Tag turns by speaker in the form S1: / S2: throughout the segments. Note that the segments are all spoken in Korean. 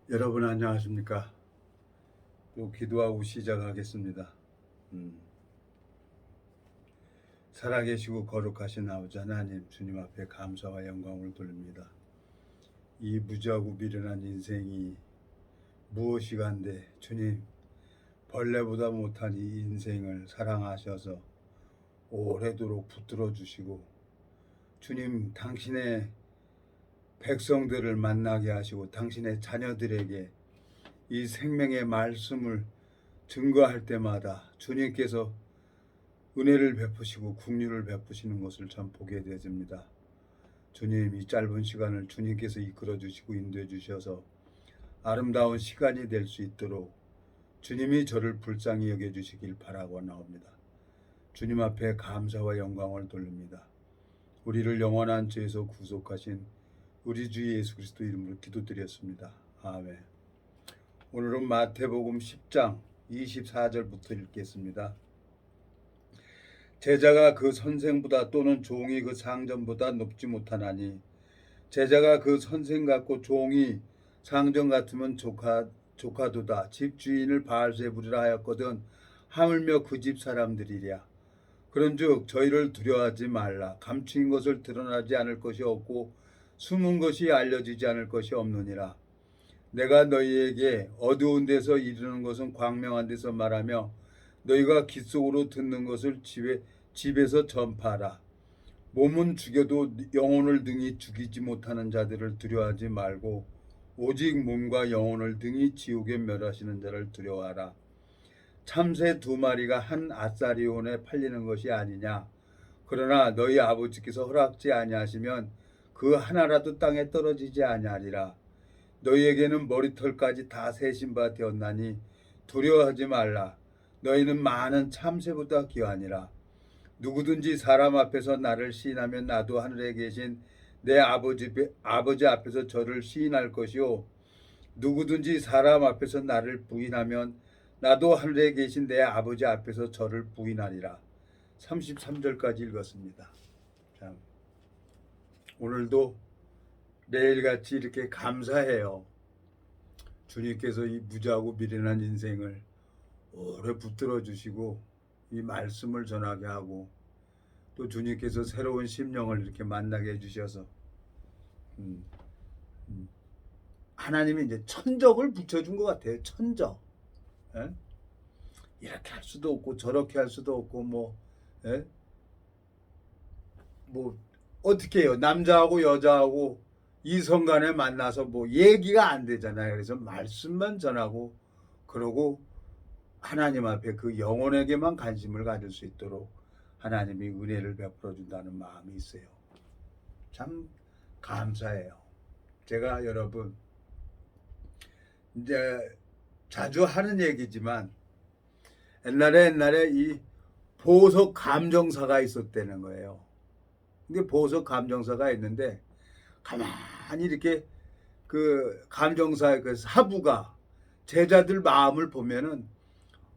S1: 여러분 안녕하십니까? 또 기도하고 시작하겠습니다. 살아계시고 거룩하신 아버지 하나님, 주님 앞에 감사와 영광을 돌립니다. 이 무지하고 미련한 인생이 무엇이간데 주님, 벌레보다 못한 이 인생을 사랑하셔서 오래도록 붙들어 주시고 주님, 당신의 백성들을 만나게 하시고 당신의 자녀들에게 이 생명의 말씀을 증거할 때마다 주님께서 은혜를 베푸시고 긍휼을 베푸시는 것을 참 보게 되어집니다. 주님, 이 짧은 시간을 주님께서 이끌어 주시고 인도해 주셔서 아름다운 시간이 될 수 있도록 주님이 저를 불쌍히 여겨 주시길 바라고 나옵니다. 주님 앞에 감사와 영광을 돌립니다. 우리를 영원한 죄에서 구속하신 우리 주 예수 그리스도 이름으로 기도드렸습니다. 아멘. 오늘은 마태복음 10장 24절부터 읽겠습니다. 제자가 그 선생보다 또는 종이 그 상전보다 높지 못하나니 제자가 그 선생 같고 종이 상전 같으면 조카도다. 집 주인을 바알세불이라 하였거든 하물며 그 집 사람들이랴. 그런즉 저희를 두려워하지 말라. 감추인 것을 드러나지 않을 것이 없고 숨은 것이 알려지지 않을 것이 없느니라. 내가 너희에게 어두운 데서 이르는 것은 광명한 데서 말하며 너희가 귓속으로 듣는 것을 집에서 전파하라. 몸은 죽여도 영혼을 등이 죽이지 못하는 자들을 두려워하지 말고 오직 몸과 영혼을 등이 지옥에 멸하시는 자를 두려워하라. 참새 2마리가 한 아사리온에 팔리는 것이 아니냐. 그러나 너희 아버지께서 허락지 아니하시면 그 하나라도 땅에 떨어지지 아니하리라. 너희에게는 머리털까지 다 세신 바 되었나니 두려워하지 말라. 너희는 많은 참새보다 귀하니라. 누구든지 사람 앞에서 나를 시인하면 나도 하늘에 계신 내 아버지 앞에서 저를 시인할 것이요 누구든지 사람 앞에서 나를 부인하면 나도 하늘에 계신 내 아버지 앞에서 저를 부인하리라. 33절까지 읽었습니다. 참, 오늘도 매일같이 이렇게 감사해요. 주님께서 이 무지하고 미련한 인생을 오래 붙들어 주시고 이 말씀을 전하게 하고 또 주님께서 새로운 심령을 이렇게 만나게 해주셔서 하나님이 이제 천적을 붙여준 것 같아요. 천적. 예? 이렇게 할 수도 없고 저렇게 할 수도 없고 예? 어떻게 해요? 남자하고 여자하고 이성 간에 만나서 얘기가 안 되잖아요. 그래서 말씀만 전하고 그러고 하나님 앞에 그 영혼에게만 관심을 가질 수 있도록 하나님이 은혜를 베풀어 준다는 마음이 있어요. 참 감사해요. 제가 여러분 이제 자주 하는 얘기지만 옛날에 이 보석 감정사가 있었다는 거예요. 근데 보석 감정사가 있는데 가만히 이렇게 그 감정사의 그 사부가 제자들 마음을 보면은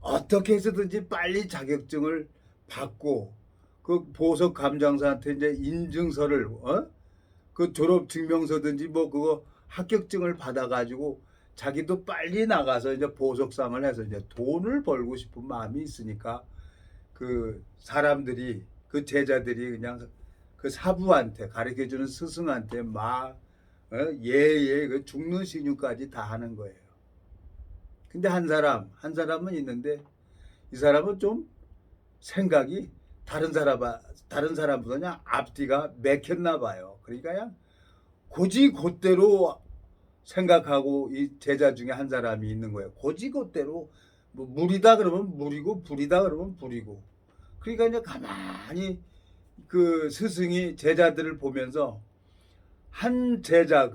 S1: 어떻게 해서든지 빨리 자격증을 받고 그 보석 감정사한테 이제 인증서를 그 졸업 증명서든지 그거 합격증을 받아가지고 자기도 빨리 나가서 이제 보석상을 해서 이제 돈을 벌고 싶은 마음이 있으니까 그 사람들이 그 제자들이 그냥 그 사부한테 가르쳐주는 스승한테 그 죽는 신유까지 다 하는 거예요. 근데 한 사람은 있는데 이 사람은 좀 생각이 다른 사람보다 그냥 앞뒤가 맥혔나 봐요. 그러니까 그냥 곧대로 생각하고 이 제자 중에 한 사람이 있는 거예요. 곧대로 물이다 그러면 물이고 불이다 그러면 불이고. 그러니까 이제 가만히 그 스승이 제자들을 보면서 한 제자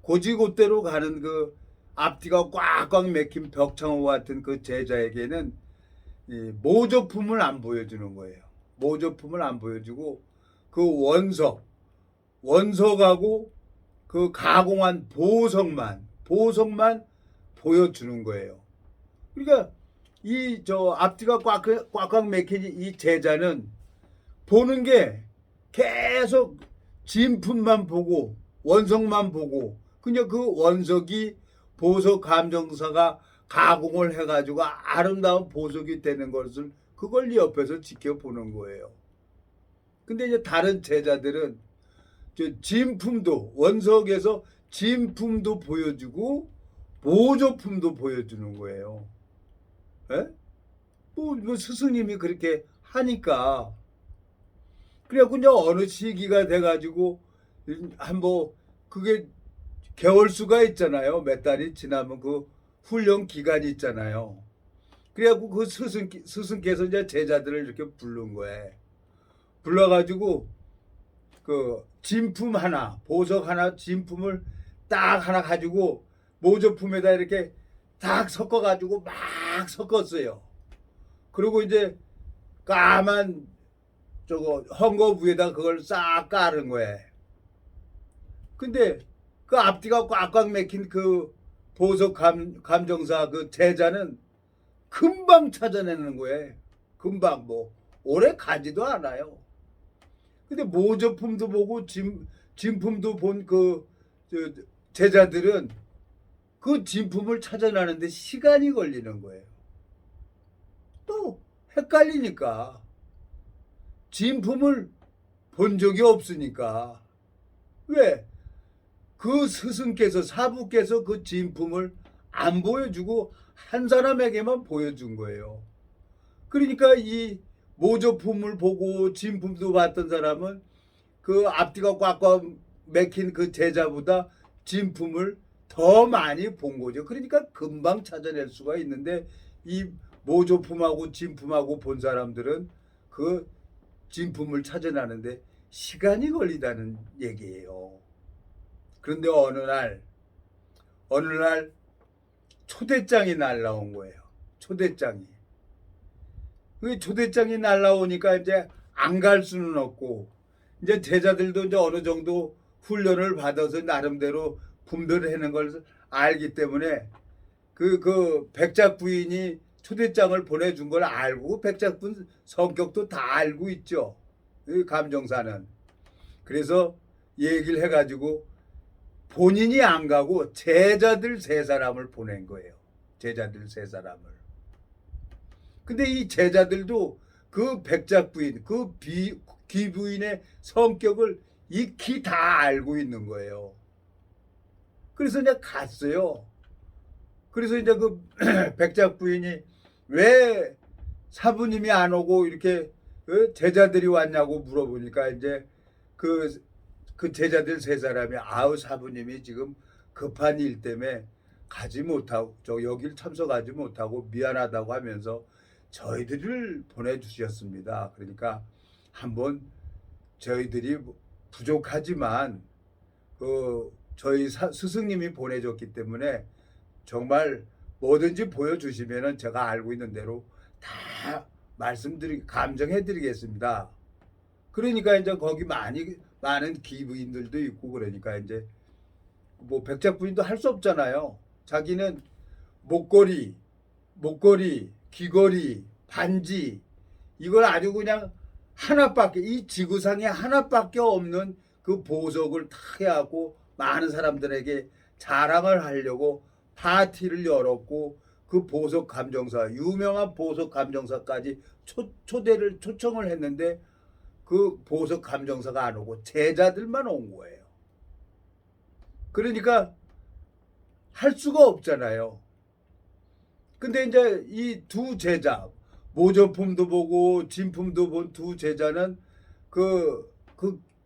S1: 곧대로 가는 그 앞뒤가 꽉꽉 맥힌 벽창호 같은 그 제자에게는 이 모조품을 안 보여주는 거예요. 모조품을 안 보여주고 그 원석하고 그 가공한 보석만 보여주는 거예요. 그러니까 이 앞뒤가 꽉꽉 맥힌 이 제자는 보는 게 계속 진품만 보고 원석만 보고 그냥 그 원석이 보석 감정사가 가공을 해가지고 아름다운 보석이 되는 것을 그걸 옆에서 지켜보는 거예요. 근데 이제 다른 제자들은 진품도 원석에서 진품도 보여주고 모조품도 보여주는 거예요. 에? 뭐 스승님이 그렇게 하니까 그래갖고 이제 어느 시기가 돼가지고 한뭐 그게 개월수가 있잖아요. 몇 달이 지나면 그 훈련 기간이 있잖아요. 그래갖고 그 스승께서 이제 제자들을 이렇게 부른 거예요. 불러가지고 그 진품 하나, 보석 하나, 진품을 딱 하나 가지고 모조품에다 이렇게 딱 섞어가지고 막 섞었어요. 그리고 이제 까만 저거 헝겊 위에다 그걸 싹 깔은 거예요. 근데 그 앞뒤가 꽉꽉 맥힌 그 보석 감정사 그 제자는 금방 찾아내는 거예요. 금방 뭐 오래 가지도 않아요. 근데 모조품도 보고 진품도 본 그 제자들은 그 진품을 찾아내는데 시간이 걸리는 거예요. 또 헷갈리니까 진품을 본 적이 없으니까 왜? 그 스승께서 사부께서 그 진품을 안 보여주고 한 사람에게만 보여준 거예요. 그러니까 이 모조품을 보고 진품도 봤던 사람은 그 앞뒤가 꽉꽉 맥힌 그 제자보다 진품을 더 많이 본 거죠. 그러니까 금방 찾아낼 수가 있는데 이 모조품하고 진품하고 본 사람들은 그 진품을 찾아내는데 시간이 걸리다는 얘기예요. 그런데 어느 날 초대장이 날라온 거예요. 초대장이. 그 초대장이 날라오니까 이제 안 갈 수는 없고 이제 제자들도 이제 어느 정도 훈련을 받아서 나름대로 분별하는 걸 알기 때문에 그 백작 부인이 초대장을 보내준 걸 알고 백작 부인 성격도 다 알고 있죠. 그 감정사는. 그래서 얘기를 해가지고 본인이 안 가고 제자들 세 사람을 보낸 거예요. 제자들 세 사람을. 근데 이 제자들도 그 백작 부인, 그 귀부인의 성격을 익히 다 알고 있는 거예요. 그래서 이제 갔어요. 그래서 이제 그 백작 부인이 왜 사부님이 안 오고 이렇게 제자들이 왔냐고 물어보니까 이제 그 제자들 세 사람이 아우 사부님이 지금 급한 일 때문에 가지 못하고 여길 참석하지 못하고 미안하다고 하면서 저희들을 보내주셨습니다. 그러니까 한번 저희들이 부족하지만 그 저희 스승님이 보내줬기 때문에 정말 뭐든지 보여주시면은 제가 알고 있는 대로 다 감정해드리겠습니다. 그러니까 이제 거기 많은 기부인들도 있고 그러니까 이제 뭐 백작 부인도 할 수 없잖아요. 자기는 목걸이, 귀걸이, 반지 이걸 아주 그냥 하나밖에 이 지구상에 하나밖에 없는 그 보석을 다 해갖고 많은 사람들에게 자랑을 하려고 파티를 열었고 그 보석 감정사 유명한 보석 감정사까지 초청을 했는데 그 보석 감정사가 안 오고 제자들만 온 거예요. 그러니까 할 수가 없잖아요. 근데 이제 이 두 제자 모조품도 보고 진품도 본 두 제자는 그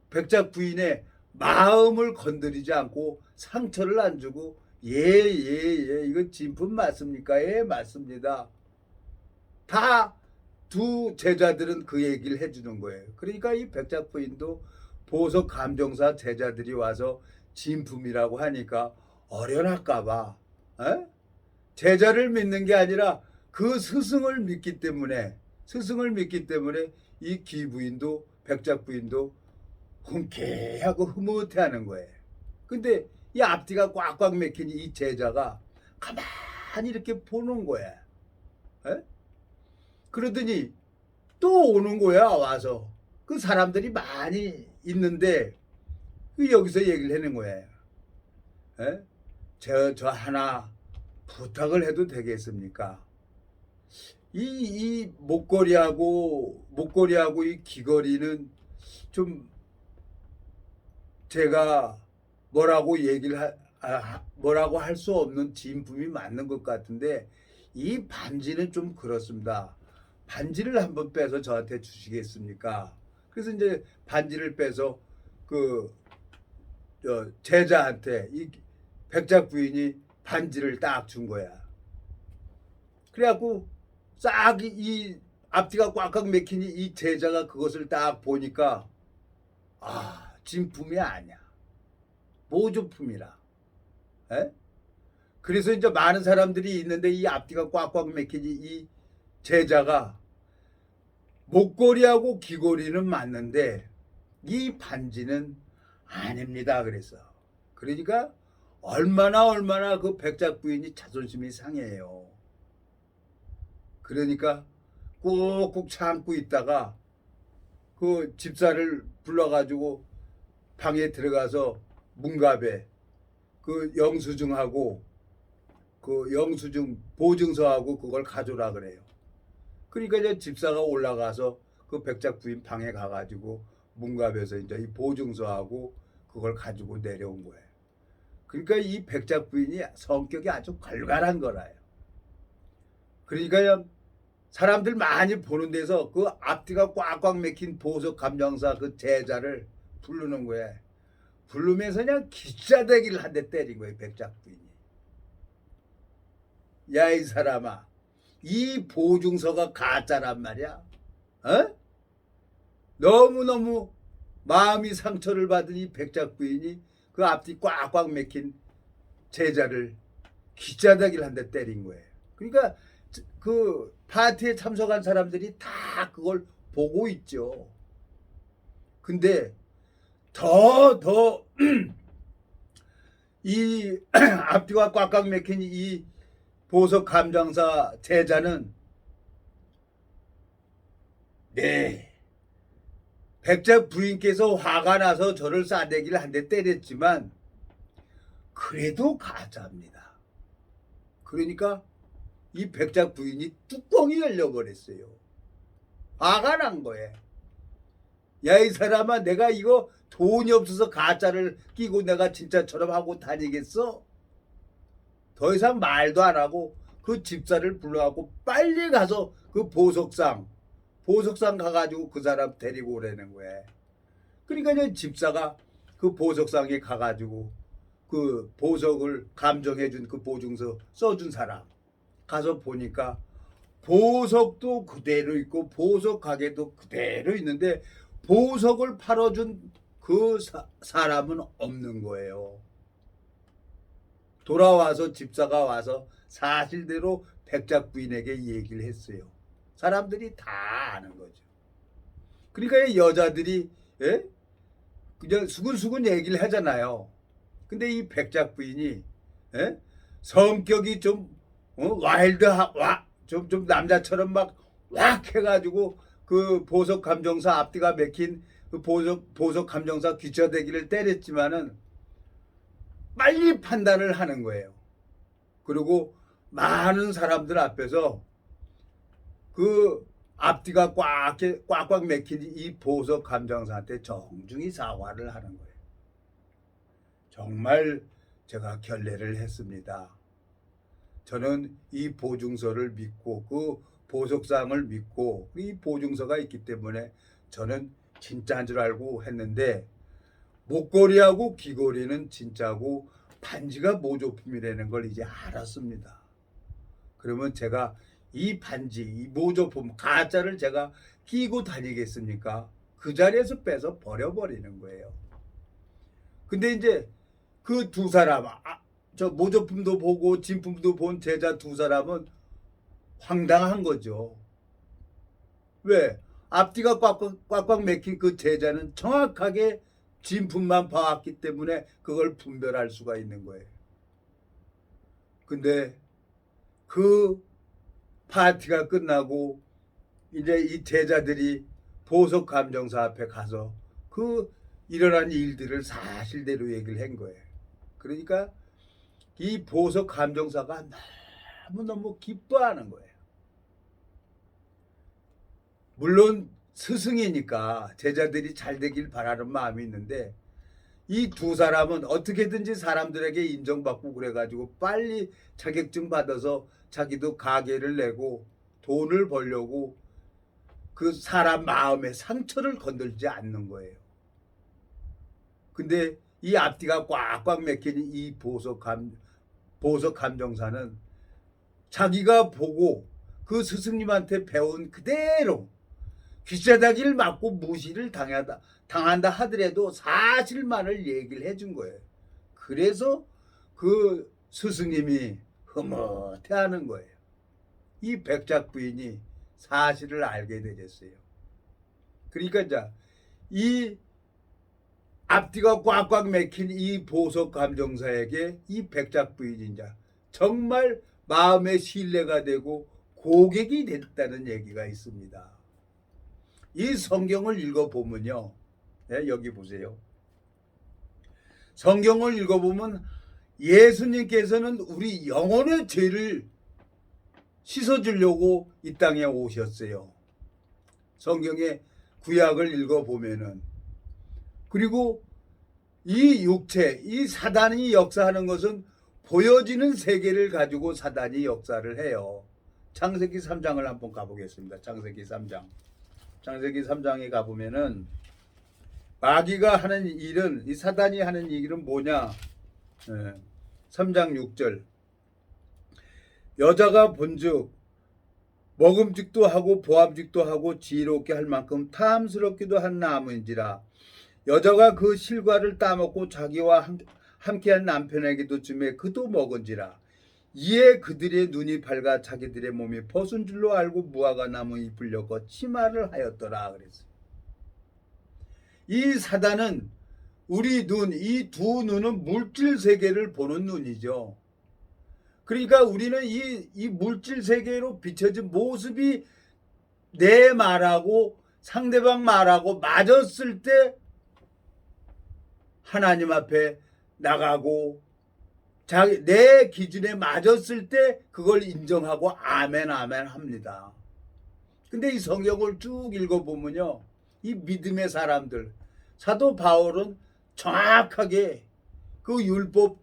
S1: 백작 부인의 마음을 건드리지 않고 상처를 안 주고 예 이거 진품 맞습니까? 예 맞습니다. 다 두 제자들은 그 얘기를 해주는 거예요. 그러니까 이 백작 부인도 보석 감정사 제자들이 와서 진품이라고 하니까 어련할까봐 제자를 믿는 게 아니라 그 스승을 믿기 때문에 이 기부인도 백작 부인도 흔쾌하고 흐뭇해하는 거예요. 근데 이 앞뒤가 꽉꽉 맥힌 이 제자가 가만히 이렇게 보는 거야. 그러더니 또 오는 거야. 와서 그 사람들이 많이 있는데 여기서 얘기를 하는 거예요. 저 하나 부탁을 해도 되겠습니까? 이 목걸이하고 이 귀걸이는 좀 제가 뭐라고 할 수 없는 진품이 맞는 것 같은데 이 반지는 좀 그렇습니다. 반지를 한번 빼서 저한테 주시겠습니까? 그래서 이제 반지를 빼서 그 제자한테 이 백작 부인이 반지를 딱 준 거야. 그래갖고 싹 이 앞뒤가 꽉꽉 맥히니 이 제자가 그것을 딱 보니까 진품이 아니야. 모조품이라. 에? 그래서 이제 많은 사람들이 있는데 이 앞뒤가 꽉꽉 맥히니 이 제자가 목걸이하고 귀걸이는 맞는데 이 반지는 아닙니다. 그래서 그러니까 얼마나 그 백작 부인이 자존심이 상해요. 그러니까 꾹꾹 참고 있다가 그 집사를 불러가지고 방에 들어가서 문갑에 그 영수증하고 그 영수증 보증서하고 그걸 가져오라 그래요. 그러니까 이제 집사가 올라가서 그 백작 부인 방에 가가지고 문갑에서 이제 이 보증서하고 그걸 가지고 내려온 거예요. 그러니까 이 백작 부인이 성격이 아주 걸갈한 거라요. 그러니까 사람들 많이 보는 데서 그 앞뒤가 꽉꽉 맥힌 보석 감정사 그 제자를 부르는 거예요. 부르면서 그냥 기싸대기를 한 대 때린 거예요. 백작 부인이. 야 이 사람아, 이 보증서가 가짜란 말이야. 어? 너무너무 마음이 상처를 받은 이 백작 부인이 그 앞뒤 꽉꽉 맥힌 제자를 기싸대기를 한 대 때린 거예요. 그러니까 그 파티에 참석한 사람들이 다 그걸 보고 있죠. 근데 더 이 앞뒤가 꽉꽉 맥힌 이 보석 감정사 제자는 백작 부인께서 화가 나서 저를 싸대기를 한 대 때렸지만 그래도 가짜입니다. 그러니까 이 백작 부인이 뚜껑이 열려버렸어요. 화가 난 거예요. 야 이 사람아, 내가 이거 돈이 없어서 가짜를 끼고 내가 진짜처럼 하고 다니겠어? 더 이상 말도 안 하고 그 집사를 불러갖고 빨리 가서 그 보석상 가가지고 그 사람 데리고 오라는 거예요. 그러니까 이제 집사가 그 보석상에 가가지고 그 보석을 감정해준 그 보증서 써준 사람 가서 보니까 보석도 그대로 있고 보석 가게도 그대로 있는데 보석을 팔아준 그 사람은 없는 거예요. 돌아와서 집사가 와서 사실대로 백작 부인에게 얘기를 했어요. 사람들이 다 아는 거죠. 그러니까 여자들이 그냥 수근수근 얘기를 하잖아요. 근데 이 백작 부인이 성격이 좀 좀 남자처럼 막 왁 해가지고 그 보석 감정사 앞뒤가 맥힌 그 보석 감정사 귀처대기를 때렸지만은 빨리 판단을 하는 거예요. 그리고 많은 사람들 앞에서 그 앞뒤가 꽉꽉 맥힌 이 보석 감정사한테 정중히 사과를 하는 거예요. 정말 제가 결례를 했습니다. 저는 이 보증서를 믿고 그 보석상을 믿고 이 보증서가 있기 때문에 저는 진짜인 줄 알고 했는데 목걸이하고 귀걸이는 진짜고 반지가 모조품이라는 걸 이제 알았습니다. 그러면 제가 이 반지, 이 모조품, 가짜를 제가 끼고 다니겠습니까? 그 자리에서 빼서 버려버리는 거예요. 근데 이제 그 두 사람, 저 모조품도 보고 진품도 본 제자 두 사람은 황당한 거죠. 왜? 앞뒤가 꽉꽉 맥힌 그 제자는 정확하게 진품만 봐왔기 때문에 그걸 분별할 수가 있는 거예요. 근데 그 파티가 끝나고 이제 이 제자들이 보석 감정사 앞에 가서 그 일어난 일들을 사실대로 얘기를 한 거예요. 그러니까 이 보석 감정사가 너무너무 기뻐하는 거예요. 물론 스승이니까 제자들이 잘 되길 바라는 마음이 있는데 이 두 사람은 어떻게든지 사람들에게 인정받고 그래가지고 빨리 자격증 받아서 자기도 가게를 내고 돈을 벌려고 그 사람 마음의 상처를 건들지 않는 거예요. 근데 이 앞뒤가 꽉꽉 막힌 이 보석 감정사는 자기가 보고 그 스승님한테 배운 그대로 귀싸다기를 맞고 무시를 당한다 하더라도 사실만을 얘기를 해준 거예요. 그래서 그 스승님이 흐뭇해하는 거예요. 이 백작 부인이 사실을 알게 되겠어요. 그러니까 이제 이 앞뒤가 꽉꽉 막힌 이 보석 감정사에게 이 백작 부인이 이제 정말 마음의 신뢰가 되고 고객이 됐다는 얘기가 있습니다. 이 성경을 읽어보면요. 네, 여기 보세요. 성경을 읽어보면 예수님께서는 우리 영혼의 죄를 씻어주려고 이 땅에 오셨어요. 성경의 구약을 읽어보면은. 그리고 이 육체, 이 사단이 역사하는 것은 보여지는 세계를 가지고 사단이 역사를 해요. 창세기 3장을 한번 가보겠습니다. 창세기 3장. 창세기 3장에 가보면은 마귀가 하는 일은, 이 사단이 하는 일은 뭐냐? 3장 6절. 여자가 본즉 먹음직도 하고 보암직도 하고 지혜롭게 할 만큼 탐스럽기도 한 나무인지라. 여자가 그 실과를 따먹고 자기와 함께한 남편에게도 주매 그도 먹은지라. 이에 그들의 눈이 밝아 자기들의 몸이 벗은 줄로 알고 무화과 나무 잎을 엮어 치마를 하였더라 그랬어요. 이 사단은 우리 눈, 이 두 눈은 물질 세계를 보는 눈이죠. 그러니까 우리는 이 물질 세계로 비춰진 모습이 내 말하고 상대방 말하고 맞았을 때 하나님 앞에 나가고 내 기준에 맞았을 때 그걸 인정하고 아멘 아멘 합니다. 근데 이 성경을 쭉 읽어보면요. 이 믿음의 사람들, 사도 바울은 정확하게 그 율법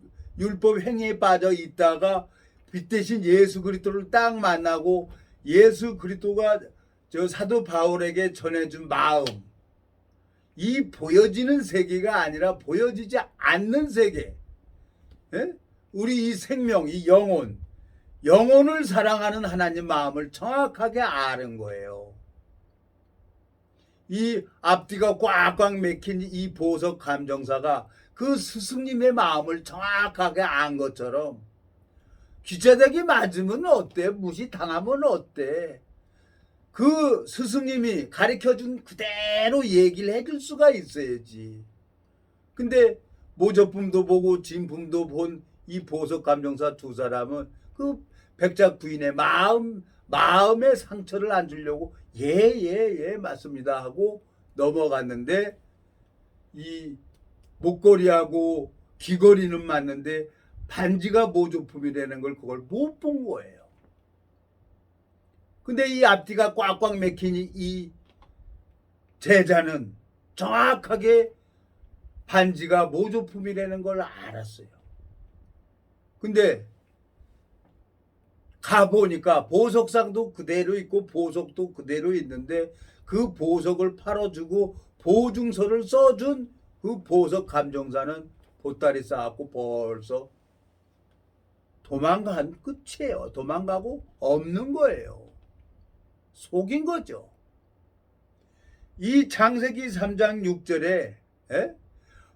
S1: 행위에 빠져 있다가 빛 대신 예수 그리스도를 딱 만나고 예수 그리스도가 저 사도 바울에게 전해준 마음, 이 보여지는 세계가 아니라 보여지지 않는 세계, 예? 우리 이 생명, 이 영혼을 사랑하는 하나님 마음을 정확하게 아는 거예요. 이 앞뒤가 꽉꽉 막힌 이 보석 감정사가 그 스승님의 마음을 정확하게 안 것처럼 귀짜대기 맞으면 어때? 무시당하면 어때? 그 스승님이 가르쳐준 그대로 얘기를 해줄 수가 있어야지. 근데 모조품도 보고 진품도 본 이 보석 감정사 두 사람은 그 백작 부인의 마음의 상처를 안 주려고 예 맞습니다 하고 넘어갔는데 이 목걸이하고 귀걸이는 맞는데 반지가 모조품이라는 걸 그걸 못 본 거예요. 근데 이 앞뒤가 꽉꽉 막힌 이 제자는 정확하게 반지가 모조품이라는 걸 알았어요. 근데 가보니까 보석상도 그대로 있고 보석도 그대로 있는데 그 보석을 팔아주고 보증서를 써준 그 보석 감정사는 보따리 쌓았고 벌써 도망간 끝이에요. 도망가고 없는 거예요. 속인 거죠. 이 창세기 3장 6절에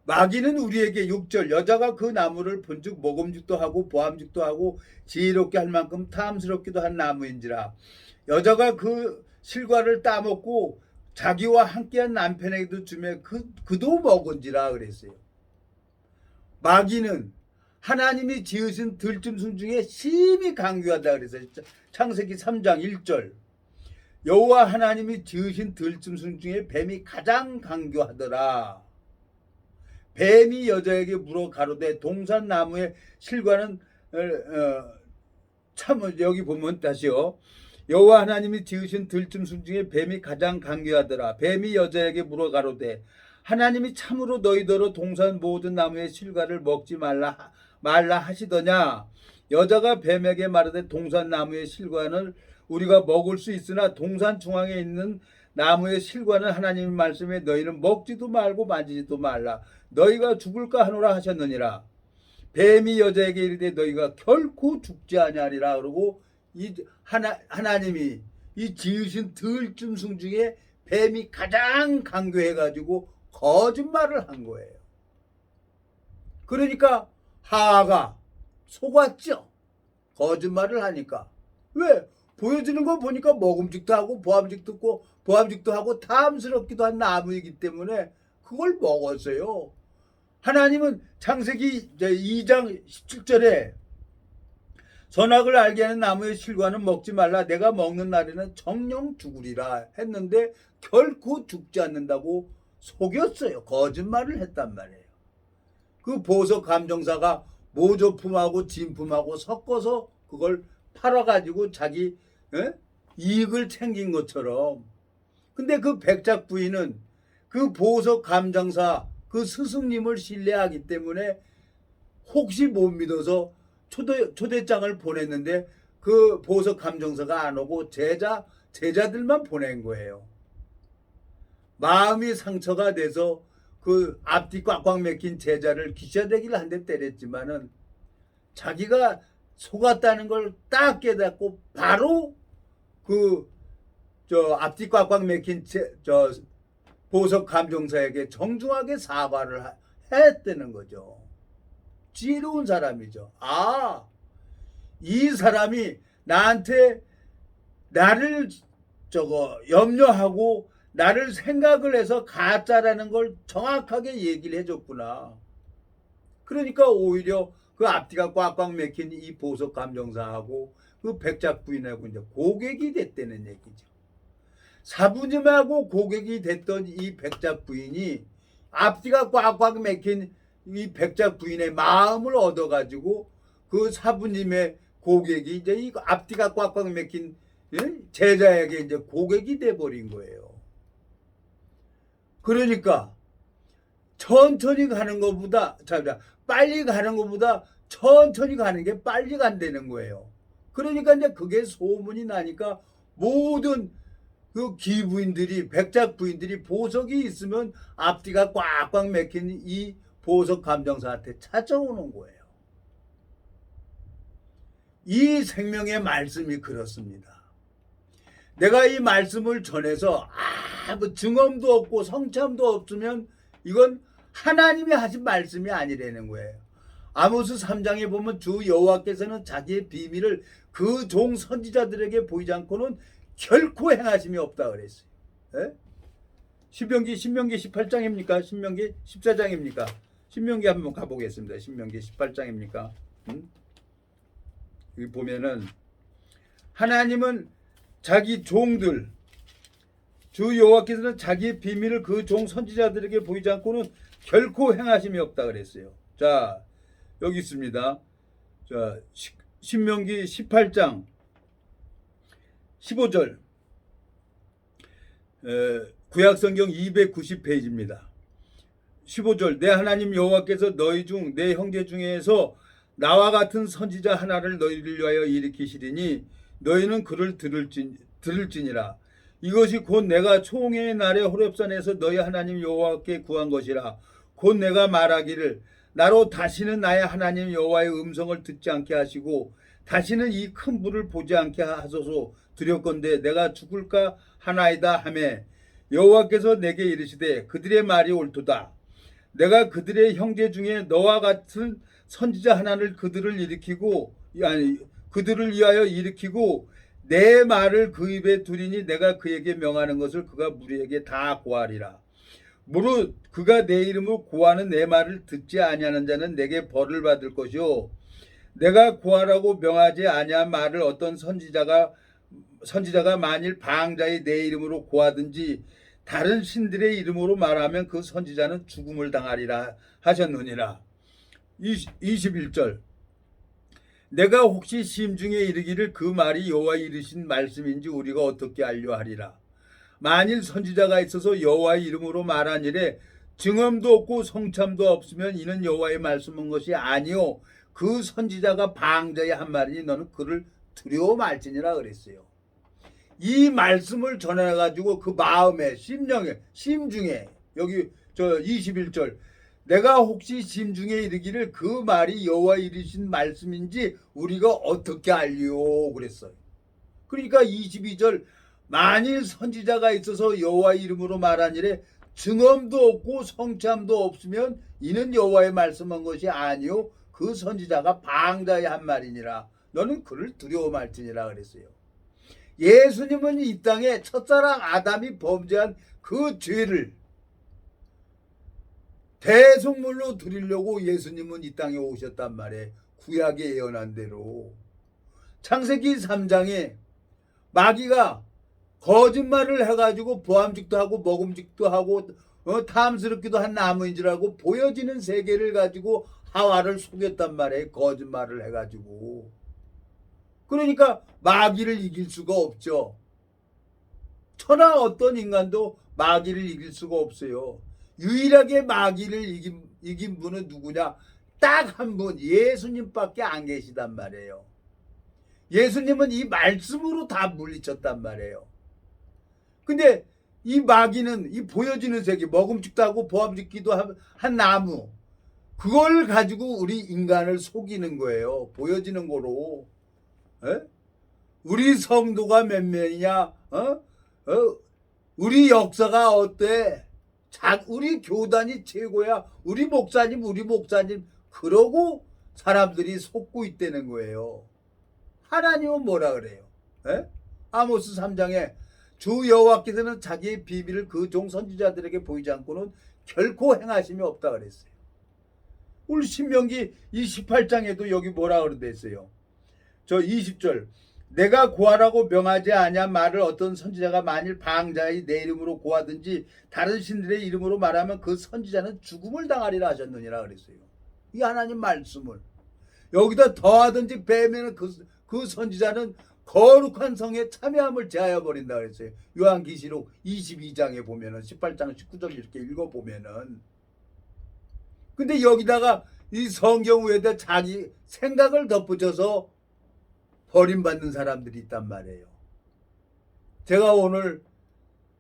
S1: 마귀는 우리에게 6절 여자가 그 나무를 본즉 먹음직도 하고 보암직도 하고 지혜롭게 할 만큼 탐스럽기도 한 나무인지라. 여자가 그 실과를 따먹고 자기와 함께한 남편에게도 주매 그도 먹은지라 그랬어요. 마귀는 하나님이 지으신 들짐승 중에 심히 강교하다 그랬어요. 창세기 3장 1절. 여호와 하나님이 지으신 들짐승 중에 뱀이 가장 강교하더라. 뱀이 여자에게 물어 가로되 동산나무의 실과는 참 여기 보면 다시요. 여호와 하나님이 지으신 들짐승 중에 뱀이 가장 강교하더라. 뱀이 여자에게 물어 가로되 하나님이 참으로 너희더러 동산 모든 나무의 실과를 먹지 말라 하시더냐. 여자가 뱀에게 말하되 동산 나무의 실과는 우리가 먹을 수 있으나 동산 중앙에 있는 나무의 실과는 하나님의 말씀에 너희는 먹지도 말고 만지지도 말라. 너희가 죽을까 하노라 하셨느니라. 뱀이 여자에게 이르되 너희가 결코 죽지 아니하리라. 그러고 이 하나님이 이 지으신 들짐승 중에 뱀이 가장 강교해가지고 거짓말을 한 거예요. 그러니까 하하가 속았죠. 거짓말을 하니까. 왜? 보여주는 거 보니까 먹음직도 하고 보암직도 하고 탐스럽기도 한 나무이기 때문에 그걸 먹었어요. 하나님은 창세기 2장 17절에 선악을 알게 하는 나무의 실과는 먹지 말라. 내가 먹는 날에는 정령 죽으리라 했는데 결코 죽지 않는다고 속였어요. 거짓말을 했단 말이에요. 그 보석 감정사가 모조품하고 진품하고 섞어서 그걸 팔아가지고 자기 이익을 챙긴 것처럼. 근데 그 백작 부인은 그 보석 감정사 그 스승님을 신뢰하기 때문에 혹시 못 믿어서 초대장을 보냈는데 그 보석 감정사가 안 오고 제자들만 보낸 거예요. 마음이 상처가 돼서 그 앞뒤 꽉꽉 맥힌 제자를 기셔대기를 한 대 때렸지만은 자기가 속았다는 걸 딱 깨닫고 바로 그 앞뒤 꽉꽉 맥힌 보석 감정사에게 정중하게 사과를 했다는 거죠. 지혜로운 사람이죠. 아, 이 사람이 나한테 나를 염려하고 나를 생각을 해서 가짜라는 걸 정확하게 얘기를 해줬구나. 그러니까 오히려 그 앞뒤가 꽉꽉 맥힌 이 보석 감정사하고 그 백작 부인하고 이제 고객이 됐다는 얘기죠. 사부님하고 고객이 됐던 이 백작 부인이 앞뒤가 꽉꽉 맥힌 이 백작 부인의 마음을 얻어가지고 그 사부님의 고객이 이제 이 앞뒤가 꽉꽉 맥힌 제자에게 이제 고객이 돼버린 거예요. 그러니까 천천히 가는 것보다 빨리 가는 것보다 천천히 가는 게 빨리 간다는 거예요. 그러니까 이제 그게 소문이 나니까 모든 그 기부인들이 백작 부인들이 보석이 있으면 앞뒤가 꽉꽉 맥힌 이 보석 감정사한테 찾아오는 거예요. 이 생명의 말씀이 그렇습니다. 내가 이 말씀을 전해서 아무 증언도 없고 성참도 없으면 이건 하나님이 하신 말씀이 아니라는 거예요. 아모스 3장에 보면 주 여호와께서는 자기의 비밀을 그 종 선지자들에게 보이지 않고는 결코 행하심이 없다 그랬어요. 예? 신명기 18장입니까? 신명기 14장입니까? 신명기 한번 가보겠습니다. 신명기 18장입니까? 여기 보면은 하나님은 자기 종들 주 여호와께서는 자기의 비밀을 그 종 선지자들에게 보이지 않고는 결코 행하심이 없다 그랬어요. 자, 여기 있습니다. 자, 신명기 18장 15절 구약성경 290페이지입니다. 15절 내 하나님 여호와께서 너희 중 내 형제 중에서 나와 같은 선지자 하나를 너희를 위하여 일으키시리니 너희는 그를 들을지니라. 이것이 곧 내가 총회의 날에 호렙산에서 너희 하나님 여호와께 구한 것이라. 곧 내가 말하기를 나로 다시는 나의 하나님 여호와의 음성을 듣지 않게 하시고 다시는 이 큰 불을 보지 않게 하소서 두렵건대 내가 죽을까 하나이다 하매 여호와께서 내게 이르시되 그들의 말이 옳도다. 내가 그들의 형제 중에 너와 같은 선지자 하나를 그들을 위하여 일으키고 내 말을 그 입에 두리니 내가 그에게 명하는 것을 그가 무리에게 다 고하리라. 무릇 그가 내 이름으로 고하는 내 말을 듣지 아니하는 자는 내게 벌을 받을 것이요 내가 고하라고 명하지 아니한 말을 어떤 선지자가 만일 방자의 내 이름으로 고하든지 다른 신들의 이름으로 말하면 그 선지자는 죽음을 당하리라 하셨느니라. 21절 내가 혹시 심중에 이르기를 그 말이 여호와 이르신 말씀인지 우리가 어떻게 알려하리라. 만일 선지자가 있어서 여호와의 이름으로 말한 일에 증언도 없고 성참도 없으면 이는 여호와의 말씀인 것이 아니요 그 선지자가 방자의 한 말이니 너는 그를 두려워 말지니라 그랬어요. 이 말씀을 전해가지고 그 마음에 심중에 여기 저 21절 내가 혹시 심중에 이르기를 그 말이 여호와 이르신 말씀인지 우리가 어떻게 알리오 그랬어요. 그러니까 22절 만일 선지자가 있어서 여호와 이름으로 말한 일에 증언도 없고 성참도 없으면 이는 여호와의 말씀한 것이 아니요 그 선지자가 방자의 한 말이니라 너는 그를 두려워 말지니라 그랬어요. 예수님은 이 땅에 첫사랑 아담이 범죄한 그 죄를 대속물로 드리려고 예수님은 이 땅에 오셨단 말이에요. 구약에 예언한 대로. 창세기 3장에 마귀가 거짓말을 해가지고 보암직도 하고 먹음직도 하고 탐스럽기도 한 나무인 줄 알고 보여지는 세계를 가지고 하와를 속였단 말이에요. 거짓말을 해가지고. 그러니까 마귀를 이길 수가 없죠. 천하 어떤 인간도 마귀를 이길 수가 없어요. 유일하게 마귀를 이긴 분은 누구냐? 딱 한 분, 예수님밖에 안 계시단 말이에요. 예수님은 이 말씀으로 다 물리쳤단 말이에요. 근데 이 마귀는 이 보여지는 세계, 먹음직도 하고 보암직기도 한 나무, 그걸 가지고 우리 인간을 속이는 거예요. 보여지는 거로. 에? 우리 성도가 몇 명이냐? 우리 역사가 어때? 우리 교단이 최고야. 우리 목사님. 그러고 사람들이 속고 있다는 거예요. 하나님은 뭐라 그래요? 에? 아모스 3장에 주 여호와께서는 자기의 비밀을 그 종 선지자들에게 보이지 않고는 결코 행하심이 없다 그랬어요. 우리 신명기 이 18장에도 여기 뭐라 그랬어요? 저 20절 내가 고하라고 명하지 아니한 말을 어떤 선지자가 만일 방자의 내 이름으로 고하든지 다른 신들의 이름으로 말하면 그 선지자는 죽음을 당하리라 하셨느니라 그랬어요. 이 하나님 말씀을 여기다 더하든지 빼면 그 선지자는 거룩한 성에 참여함을 제하여 버린다 그랬어요. 요한계시록 22장에 보면은 18장 19절 이렇게 읽어보면은 근데 여기다가 이 성경 위에다 자기 생각을 덧붙여서 버림받는 사람들이 있단 말이에요. 제가 오늘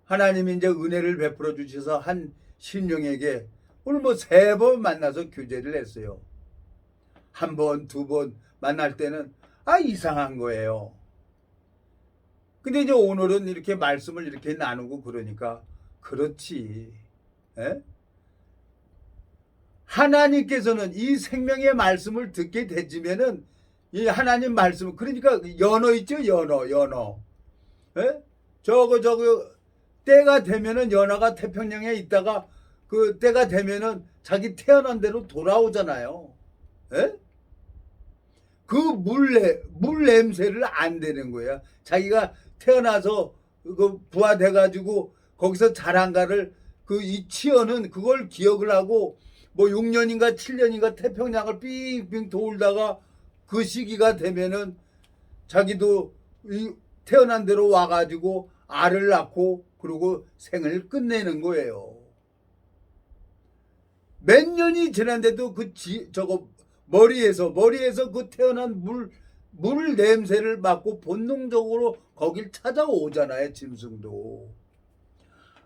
S1: 하나님이 이제 은혜를 베풀어 주셔서 한 신령에게 오늘 뭐 3번 만나서 교제를 했어요. 1번, 2번 만날 때는 이상한 거예요. 근데 이제 오늘은 이렇게 말씀을 이렇게 나누고 그러니까 그렇지. 에? 하나님께서는 이 생명의 말씀을 듣게 되지면은 이 하나님 말씀 그러니까 연어 있죠 연어 에? 저거 때가 되면은 연어가 태평양에 있다가 그 때가 되면은 자기 태어난 대로 돌아오잖아요. 에? 그 물 냄새를 안 되는 거야. 자기가 태어나서 그 부화돼 가지고 거기서 자란가를 그 이 치어는 그걸 기억을 하고 뭐 6년인가 7년인가 태평양을 빙빙 돌다가 그 시기가 되면은 자기도 태어난 대로 와가지고 알을 낳고 그리고 생을 끝내는 거예요. 몇 년이 지났는데도 저거 머리에서 그 태어난 물 냄새를 맡고 본능적으로 거길 찾아오잖아요. 짐승도.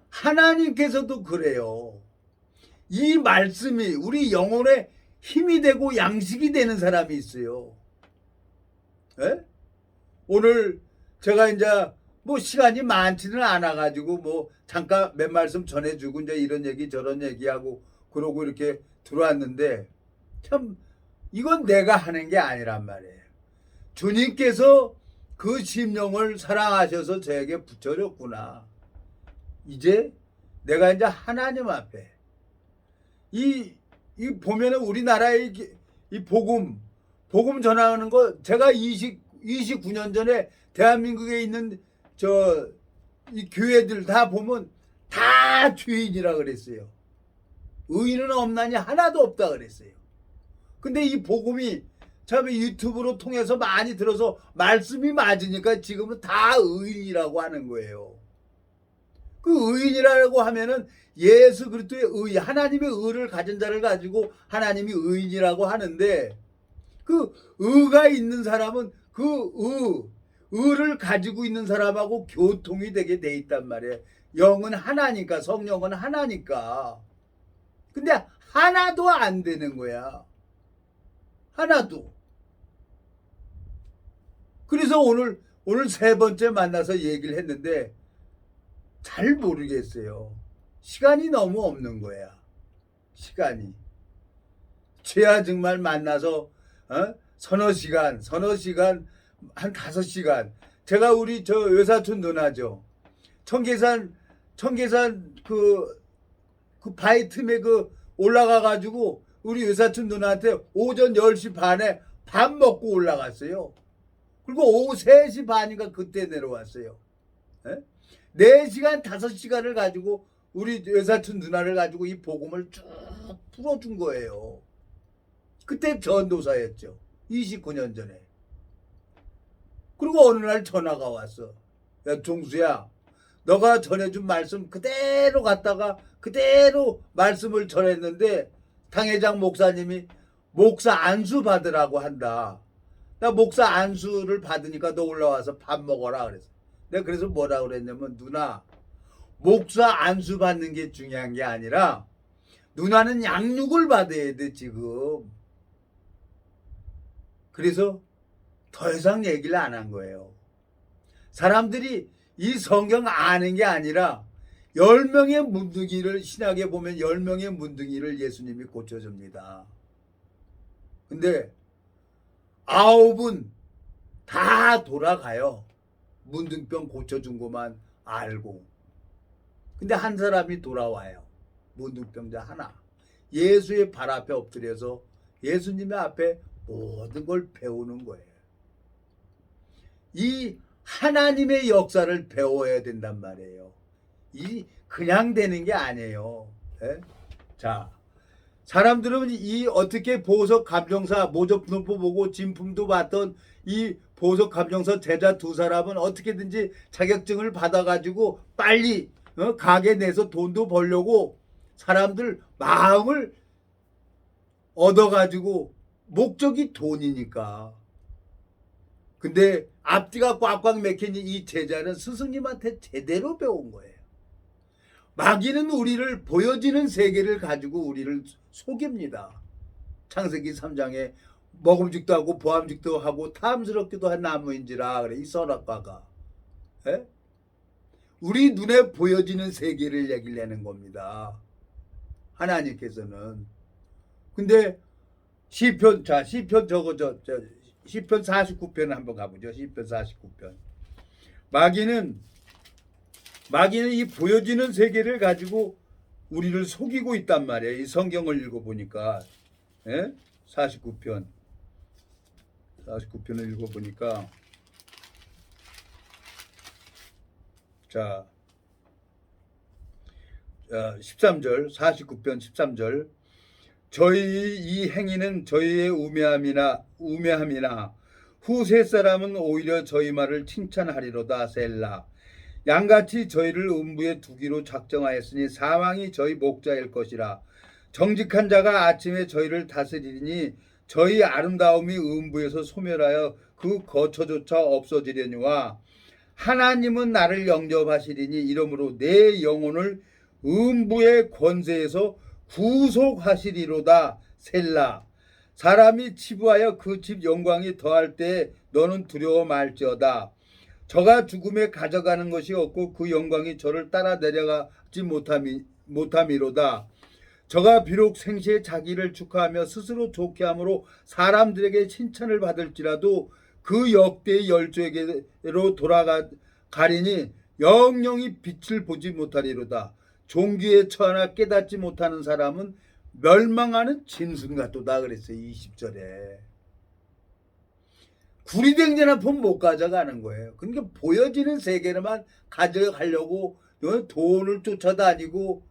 S1: 하나님께서도 그래요. 이 말씀이 우리 영혼의 힘이 되고 양식이 되는 사람이 있어요. 에? 오늘 제가 이제 뭐 시간이 많지는 않아 가지고 뭐 잠깐 몇 말씀 전해주고 이제 이런 얘기 저런 얘기하고 그러고 이렇게 들어왔는데 참 이건 내가 하는 게 아니란 말이에요. 주님께서 그 심령을 사랑하셔서 저에게 붙여줬구나. 이제 내가 이제 하나님 앞에 이 보면은 우리나라의 이 복음 전하는 거 제가 29년 전에 대한민국에 있는 이 교회들 다 보면 다 죄인이라 그랬어요. 의인은 없나니 하나도 없다 그랬어요. 근데 이 복음이 참 유튜브로 통해서 많이 들어서 말씀이 맞으니까 지금은 다 의인이라고 하는 거예요. 그 의인이라고 하면은 예수 그리스도의 의, 하나님의 의를 가진 자를 가지고 하나님이 의인이라고 하는데, 그 의가 있는 사람은 그 의를 가지고 있는 사람하고 교통이 되게 돼 있단 말이에요. 영은 하나니까, 성령은 하나니까. 근데 하나도 안 되는 거야. 하나도. 그래서 오늘 세 번째 만나서 얘기를 했는데 잘 모르겠어요. 시간이 너무 없는 거야. 시간이. 최하 정말 만나서 서너 시간 한 5시간. 제가 우리 저 외사촌 누나죠. 청계산 그 바위 틈에 그 올라가 가지고 우리 외사촌 누나한테 오전 10시 반에 밥 먹고 올라갔어요. 그리고 오후 3시 반인가 그때 내려왔어요. 4시간 5시간을 가지고 우리 외사촌 누나를 가지고 이 복음을 쭉 풀어준 거예요. 그때 전도사였죠. 29년 전에. 그리고 어느 날 전화가 왔어. 야, 종수야, 너가 전해준 말씀 그대로 갔다가 그대로 말씀을 전했는데 당회장 목사님이 목사 안수 받으라고 한다. 나 목사 안수를 받으니까 너 올라와서 밥 먹어라 그랬어. 내가 그래서 뭐라 그랬냐면, 누나, 목사 안수 받는 게 중요한 게 아니라 누나는 양육을 받아야 돼 지금. 그래서 더 이상 얘기를 안 한 거예요. 사람들이 이 성경 아는 게 아니라 10명의 문둥이를, 신약에 보면 10명의 문둥이를 예수님이 고쳐줍니다. 근데 9은 다 돌아가요. 문둥병 고쳐준 것만 알고. 근데 한 사람이 돌아와요. 문둥병자 하나. 예수의 발 앞에 엎드려서 예수님의 앞에 모든 걸 배우는 거예요. 이 하나님의 역사를 배워야 된단 말이에요. 이 그냥 되는 게 아니에요. 예? 자, 사람들은 이 어떻게 보석 감정사 모조품도 보고 진품도 봤던 이 보석 감정사 제자 2사람은 어떻게든지 자격증을 받아가지고 빨리 가게 내서 돈도 벌려고 사람들 마음을 얻어가지고, 목적이 돈이니까. 근데 앞뒤가 꽉꽉 막힌 이 제자는 스승님한테 제대로 배운 거예요. 마귀는 우리를 보여지는 세계를 가지고 우리를 속입니다. 창세기 3장에 먹음직도 하고 보암직도 하고 탐스럽기도 한 나무인지라 그래, 이 선악과가. 에? 우리 눈에 보여지는 세계를 얘기를 내는 겁니다. 하나님께서는. 근데 시편, 자, 시편 시편 49편 한번 가보죠. 시편 49편. 마귀는 이 보여지는 세계를 가지고 우리를 속이고 있단 말이에요. 이 성경을 읽어보니까. 49편을 읽어보니까, 자, 13절, 49편 13절. 저희 이 행위는 저희의 우매함이나 후세 사람은 오히려 저희 말을 칭찬하리로다. 셀라. 양같이 저희를 음부에 두기로 작정하였으니 사망이 저희 목자일 것이라. 정직한 자가 아침에 저희를 다스리니 저희 아름다움이 음부에서 소멸하여 그 거처조차 없어지려니와 하나님은 나를 영접하시리니 이러므로 내 영혼을 음부의 권세에서 구속하시리로다. 셀라. 사람이 치부하여 그 집 영광이 더할 때 너는 두려워 말지어다. 저가 죽음에 가져가는 것이 없고 그 영광이 저를 따라 내려가지 못함이로다. 저가 비록 생시에 자기를 축하하며 스스로 좋게 함으로 사람들에게 칭찬을 받을지라도 그 역대의 열조에게로 돌아가리니 영영이 빛을 보지 못하리로다. 종기에 처하나 깨닫지 못하는 사람은 멸망하는 짐승 같도다 그랬어요. 20절에. 구리댕전 앞은 못 가져가는 거예요. 그러니까 보여지는 세계를만 가져가려고 돈을 쫓아다니고,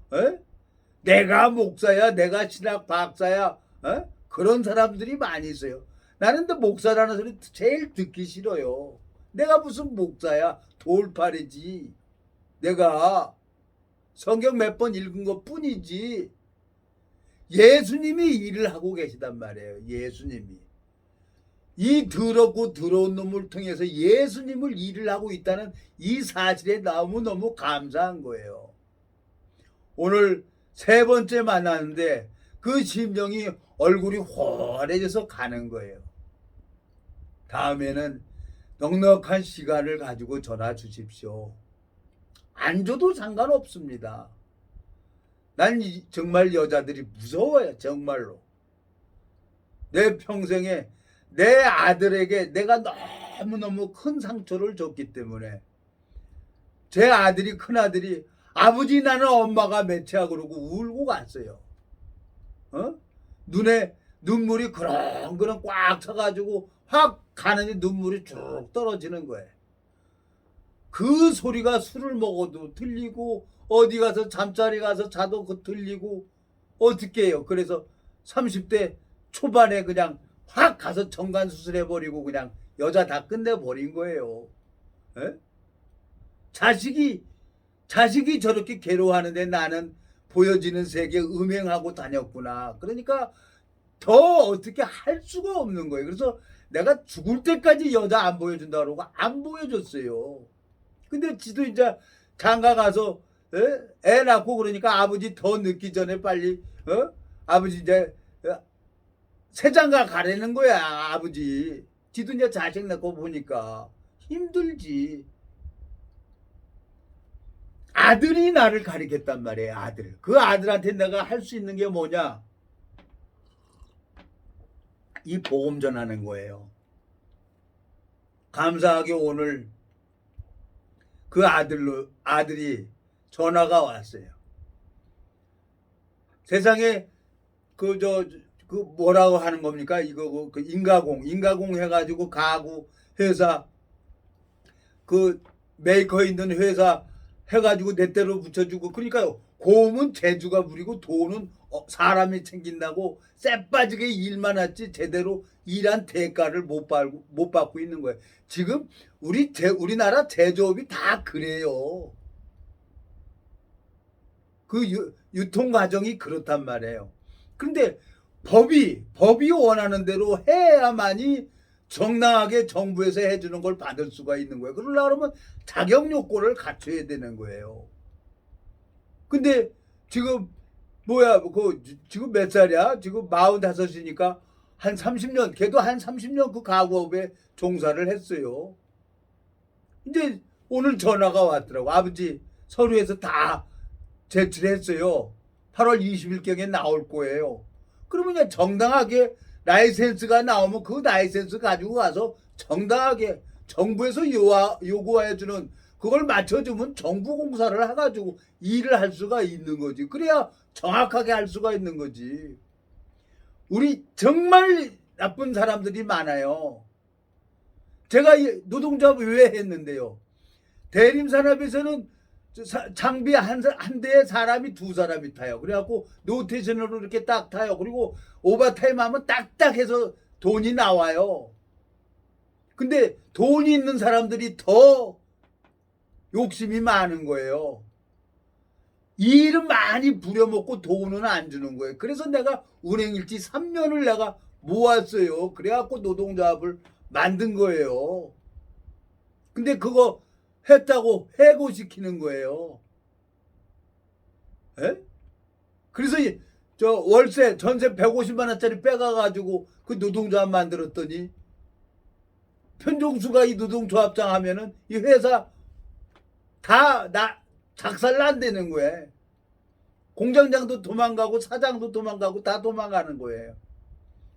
S1: 내가 목사야, 내가 신학 박사야, 그런 사람들이 많이 있어요. 나는 또 목사라는 소리 제일 듣기 싫어요. 내가 무슨 목사야? 돌팔이지. 내가 성경 몇 번 읽은 것 뿐이지. 예수님이 일을 하고 계시단 말이에요. 예수님이. 이 더럽고 더러운 놈을 통해서 예수님을 일을 하고 있다는 이 사실에 너무너무 감사한 거예요. 오늘 세 번째 만나는데 그 심정이 얼굴이 환해져서 가는 거예요. 다음에는 넉넉한 시간을 가지고 전화 주십시오. 안 줘도 상관없습니다. 난 정말 여자들이 무서워요. 정말로. 내 평생에 내 아들에게 내가 너무너무 큰 상처를 줬기 때문에 제 아들이 큰아들이 아버지 나는 엄마가 매체야 그러고 울고 갔어요. 눈에 눈물이 그렁그렁 꽉 차가지고 확 가느니 눈물이 쭉 떨어지는 거예요. 그 소리가 술을 먹어도 들리고 어디 가서 잠자리 가서 자도 그 들리고 어떻게 해요. 그래서 30대 초반에 그냥 확 가서 정관 수술해버리고 그냥 여자 다 끝내버린 거예요. 에? 자식이 저렇게 괴로워하는데 나는 보여지는 세계 음행하고 다녔구나. 그러니까 더 어떻게 할 수가 없는 거예요. 그래서 내가 죽을 때까지 여자 안 보여준다 그러고 안 보여줬어요. 근데 지도 이제 장가 가서 애 낳고 그러니까 아버지 더 늦기 전에 빨리 아버지 이제 새장가 가라는 거야. 아버지 지도 이제 자식 낳고 보니까 힘들지. 아들이 나를 가리켰단 말이에요. 아들. 그 아들한테 내가 할 수 있는 게 뭐냐? 이 복음 전하는 거예요. 감사하게 오늘 그 아들이 전화가 왔어요. 세상에 그 뭐라고 하는 겁니까? 이거 그 인가공 해가지고 가구 회사 그 메이커 있는 회사 해가지고 내 대로 붙여주고 그러니까요. 고음은 재주가 부리고 돈은 사람이 챙긴다고 쎄빠지게 일만 했지 제대로 일한 대가를 못 받고 있는 거예요. 지금 우리나라 제조업이 다 그래요. 그 유통 과정이 그렇단 말이에요. 그런데 법이 원하는 대로 해야만이 정당하게 정부에서 해주는 걸 받을 수가 있는 거예요. 그러려면 자격 요건을 갖춰야 되는 거예요. 근데 지금 지금 몇 살이야? 지금 45이니까 한 30년, 걔도 한 30년 그 가구업에 종사를 했어요. 이제 오늘 전화가 왔더라고. 아버지 서류에서 다 제출했어요. 8월 20일경에 나올 거예요. 그러면 그냥 정당하게 라이센스가 나오면 그 라이센스 가지고 가서 정당하게 정부에서 요구해주는 그걸 맞춰주면 정부 공사를 해가지고 일을 할 수가 있는 거지. 그래야 정확하게 할 수가 있는 거지. 우리 정말 나쁜 사람들이 많아요. 제가 노동조합 왜 했는데요. 대림산업에서는 장비 한 대에 사람이 두 사람이 타요. 그래갖고 노테이션으로 이렇게 딱 타요. 그리고 오버타임 하면 딱딱해서 돈이 나와요. 근데 돈이 있는 사람들이 더 욕심이 많은 거예요. 일은 많이 부려먹고 돈은 안 주는 거예요. 그래서 내가 운행일지 3년을 내가 모았어요. 그래갖고 노동조합을 만든 거예요. 근데 그거 했다고 해고시키는 거예요. 에? 그래서 저 월세 전세 150만 원짜리 빼가가지고 그 노동조합 만들었더니 편종수가 이 노동조합장 하면은 이 회사 다 작살 난다는 거예요. 공장장도 도망가고 사장도 도망가고 다 도망가는 거예요.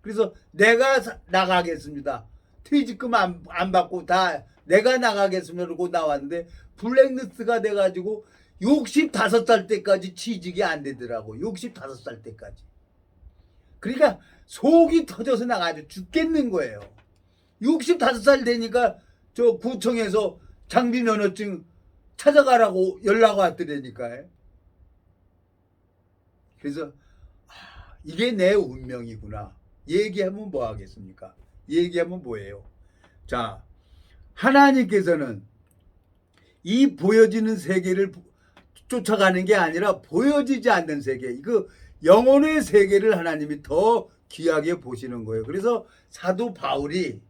S1: 그래서 내가 나가겠습니다. 퇴직금 안 받고 다 내가 나가겠습니다. 그러고 나왔는데 블랙리스트가 돼가지고 65살 때까지 취직이 안 되더라고. 65살 때까지. 그러니까 속이 터져서 나가지고 죽겠는 거예요. 65살 되니까 저 구청에서 장비 면허증 찾아가라고 연락 왔더라니까요. 그래서 이게 내 운명이구나. 얘기하면 뭐 하겠습니까? 얘기하면 뭐예요? 자, 하나님께서는 이 보여지는 세계를 쫓아가는 게 아니라 보여지지 않는 세계, 이거 영혼의 세계를 하나님이 더 귀하게 보시는 거예요. 그래서 사도 바울이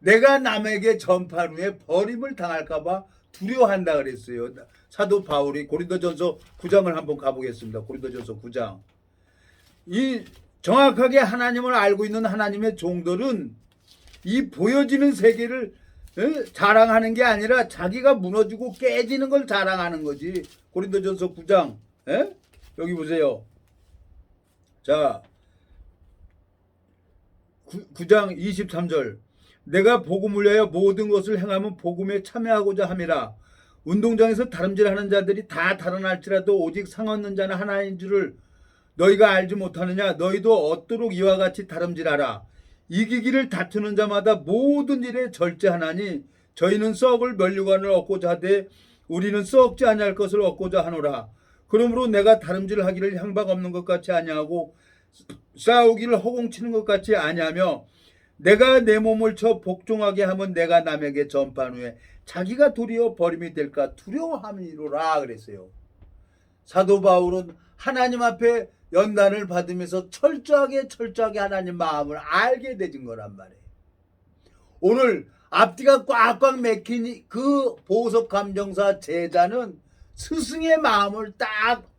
S1: 내가 남에게 전파한 후에 버림을 당할까 봐 두려워한다 그랬어요. 사도 바울이 고린도전서 9장을 한번 가보겠습니다. 고린도전서 9장. 이 정확하게 하나님을 알고 있는 하나님의 종들은 이 보여지는 세계를 자랑하는 게 아니라 자기가 무너지고 깨지는 걸 자랑하는 거지. 고린도전서 9장 여기 보세요. 자, 9장 23절. 내가 복음을 위하여 모든 것을 행하면 복음에 참여하고자 함이라. 운동장에서 다름질하는 자들이 다 달아날지라도 오직 상 얻는 자는 하나인 줄을 너희가 알지 못하느냐. 너희도 얻도록 이와 같이 다름질하라. 이기기를 다투는 자마다 모든 일에 절제하나니 저희는 썩을 면류관을 얻고자 하되 우리는 썩지 아니할 것을 얻고자 하노라. 그러므로 내가 다름질하기를 향박 없는 것 같이 아니하고 싸우기를 허공치는 것 같이 아니하며 내가 내 몸을 쳐 복종하게 하면 내가 남에게 전파한 후에 자기가 도리어 버림이 될까 두려워함이로라 그랬어요. 사도 바울은 하나님 앞에 연단을 받으면서 철저하게 하나님 마음을 알게 되진 거란 말이에요. 오늘 앞뒤가 꽉꽉 맥힌 그 보석 감정사 제자는 스승의 마음을 딱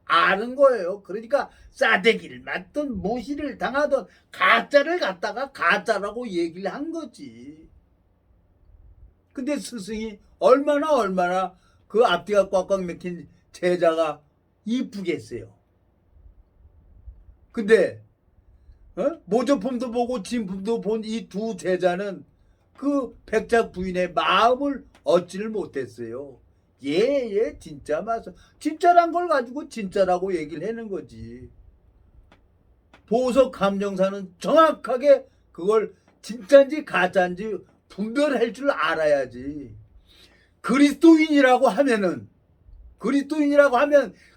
S1: 아는 거예요. 그러니까 싸대기를 맞든 무시를 당하든 가짜를 갖다가 가짜라고 얘기를 한 거지. 근데 스승이 얼마나 그 앞뒤가 꽉꽉 맥힌 제자가 이쁘겠어요. 근데 모조품도 보고 진품도 본 이 두 제자는 그 백작 부인의 마음을 얻지를 못했어요. 얘 진짜 맞아. 진짜란 걸 가지고 진짜라고 얘기를 하는 거지. 보석 감정사는 정확하게 그걸 진짜인지 가짜인지 분별할 줄 알아야지. 그리스도인이라고 하면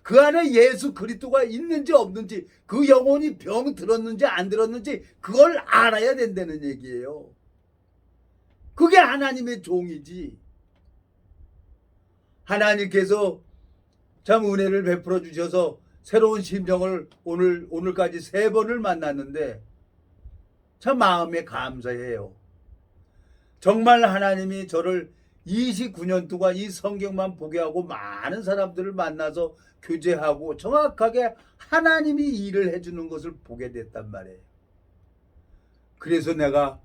S1: 그 안에 예수 그리스도가 있는지 없는지, 그 영혼이 병 들었는지 안 들었는지 그걸 알아야 된다는 얘기예요. 그게 하나님의 종이지. 하나님께서 참 은혜를 베풀어 주셔서 새로운 심정을 오늘까지 3번을 만났는데 참 마음에 감사해요. 정말 하나님이 저를 29년 동안 이 성경만 보게 하고 많은 사람들을 만나서 교제하고 정확하게 하나님이 일을 해주는 것을 보게 됐단 말이에요. 그래서 내가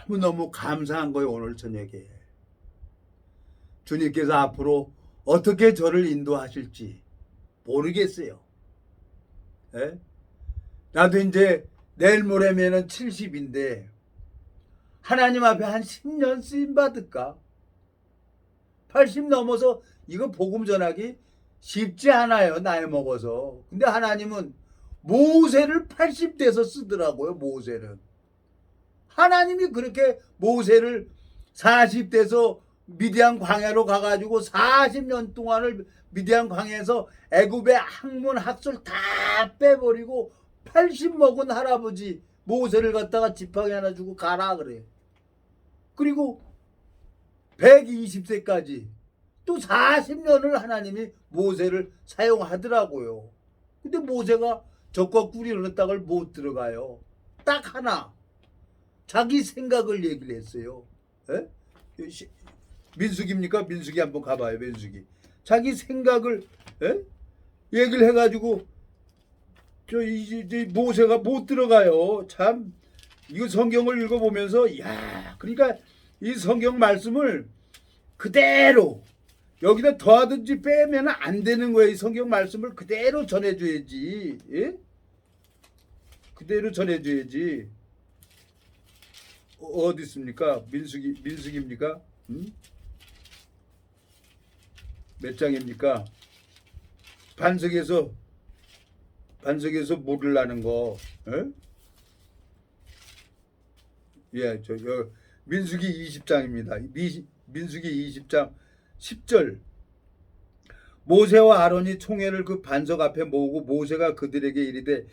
S1: 너무 감사한 거예요. 오늘 저녁에 주님께서 앞으로 어떻게 저를 인도하실지 모르겠어요. 나도 이제 내일 모레면은 70인데 하나님 앞에 한 10년 쓰임 받을까? 80 넘어서 이거 복음 전하기 쉽지 않아요. 나이 먹어서. 근데 하나님은 모세를 80대에서 쓰더라고요. 모세는. 하나님이 그렇게 모세를 40대에서 미디안 광야로 가가지고 40년 동안을 미디안 광야에서 애굽의 학문 학술 다 빼버리고 80 먹은 할아버지 모세를 갖다가 지팡이 하나 주고 가라 그래. 그리고 120세까지 또 40년을 하나님이 모세를 사용하더라고요. 근데 모세가 적과 꿀이 흐르는 땅을 못 들어가요. 딱 하나. 자기 생각을 얘기를 했어요. 민수기입니까? 민수기 한번 가봐요. 민수기. 자기 생각을 얘기를 해가지고 이제 모세가 못 들어가요. 참 이거 성경을 읽어보면서 그러니까 이 성경 말씀을 그대로 여기다 더하든지 빼면 안 되는 거예요. 이 성경 말씀을 그대로 전해줘야지. 그대로 전해줘야지. 어디 있습니까? 민수기입니까? 몇 장입니까? 반석에서 물을 나는 거. 민수기 20장입니다. 민수기 20장 10절. 모세와 아론이 총회를 그 반석 앞에 모으고 모세가 그들에게 이르되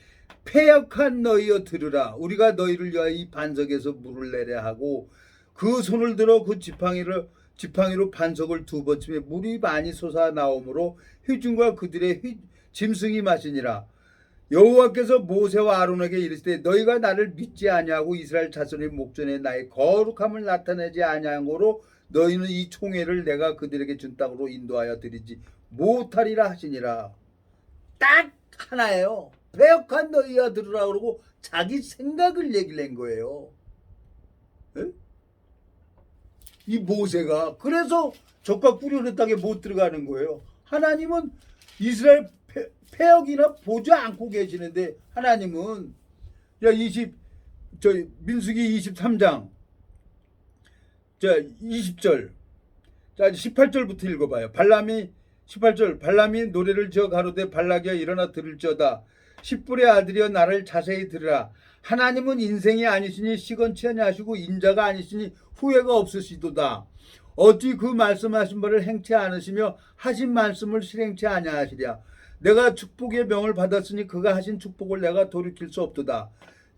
S1: 패역한 너희여 들으라. 우리가 너희를 위하여 이 반석에서 물을 내려 하고 그 손을 들어 그 지팡이로 반석을 두 번 치매 물이 많이 솟아 나오므로 회중과 그들의 짐승이 마시니라. 여호와께서 모세와 아론에게 이르시되 너희가 나를 믿지 아니하고 이스라엘 자손의 목전에 나의 거룩함을 나타내지 아니한 거로 너희는 이 총회를 내가 그들에게 준 땅으로 인도하여 드리지 못하리라 하시니라. 딱 하나예요. 패역한 너희야 들으라 그러고 자기 생각을 얘기를 한 거예요. 에? 이 모세가 그래서 적과 꾸려는 땅에 못 들어가는 거예요. 하나님은 이스라엘 패역이나 보지 않고 계시는데 하나님은 민수기 23장 20절 18절부터 읽어봐요. 18절 발람이 노래를 지어 가로되 발락이여 일어나 들을지어다. 십불의 아들이여 나를 자세히 들으라. 하나님은 인생이 아니시니 시건치 아니하시고 인자가 아니시니 후회가 없으시도다. 어찌 그 말씀하신 바를 행치 않으시며 하신 말씀을 실행치 아니하시랴. 내가 축복의 명을 받았으니 그가 하신 축복을 내가 돌이킬 수 없도다.